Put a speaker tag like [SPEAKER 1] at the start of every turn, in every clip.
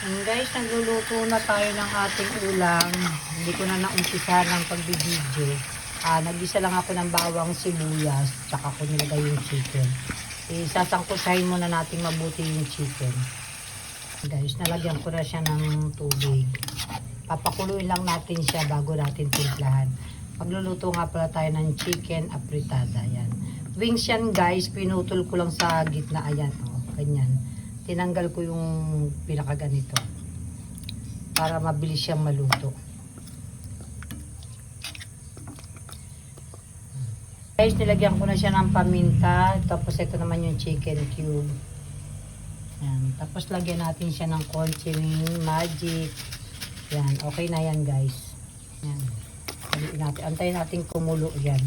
[SPEAKER 1] Guys, nagluluto na tayo ng ating ulam. Hindi ko na naumpisahan ng pagbibidyo. Nag-isa lang ako ng bawang sibuyas, tsaka ko nilagay yung chicken. Sasangkusahin muna natin mabuti yung chicken. Guys, nalagyan ko na siya ng tubig. Papakuluin lang natin siya bago natin timplahan. Magluluto nga pala tayo ng chicken apritada. Yan. Wings yan guys, pinutol ko lang sa gitna. Ayan, oh, ganyan. Tinanggal ko yung pinakaganito para mabilis siyang maluto. Guys, nilagyan ko na siya ng paminta. Tapos ito naman yung chicken cube. Yan. Tapos lagyan natin siya ng konting magic. Yan. Okay na yan guys. Yan. Antayin natin kumulo yan.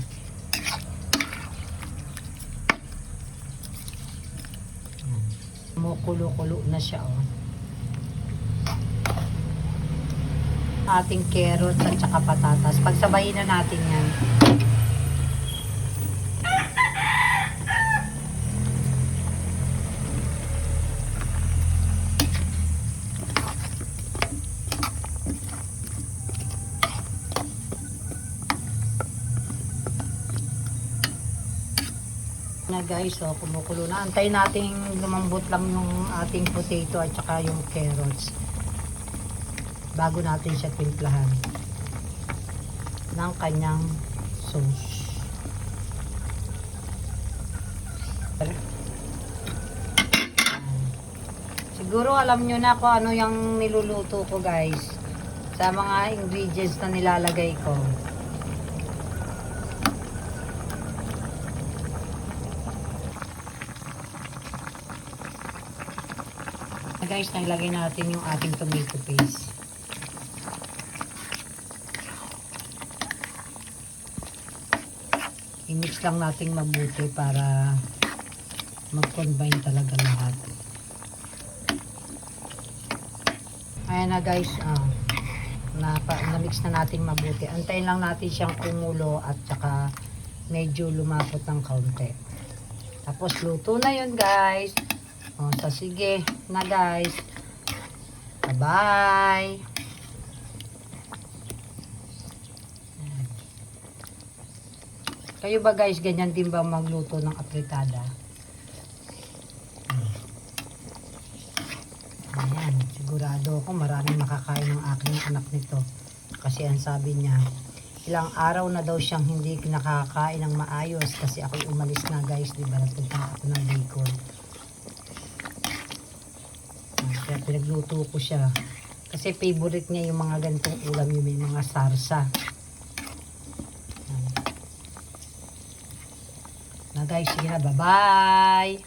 [SPEAKER 1] Kumukulo-kulo na siya oh. Ating carrots at saka patatas. Pagsabayin na natin yan. Na guys, so kumukulo na. Antayin natin lumambot lang yung ating potato at saka yung carrots bago natin siya timplahan ng kanyang sauce. Siguro alam nyo na kung ano yung niluluto ko guys sa mga ingredients na nilalagay ko. Guys, nilagay natin yung ating tomato paste. I-mix lang natin mabuti para mag-combine talaga lahat. Ayan na guys, na-mix na natin mabuti. Antayin lang natin siyang kumulo at saka medyo lumapot ng kaunti. Tapos luto na yun guys. So sige na guys. Bye-bye. Kayo ba guys, ganyan din ba magluto ng apritada? Ayan, sigurado ako maraming makakain ng aking anak nito. Kasi ang sabi niya, ilang araw na daw siyang hindi nakakain ng maayos kasi ako'y umalis na guys, di ba? Nagpunta ako ng Bicol. Kaya pinagluto ko siya. Kasi favorite niya yung mga ganitong ulam, yung may mga sarsa. Na guys, sige na, bye-bye!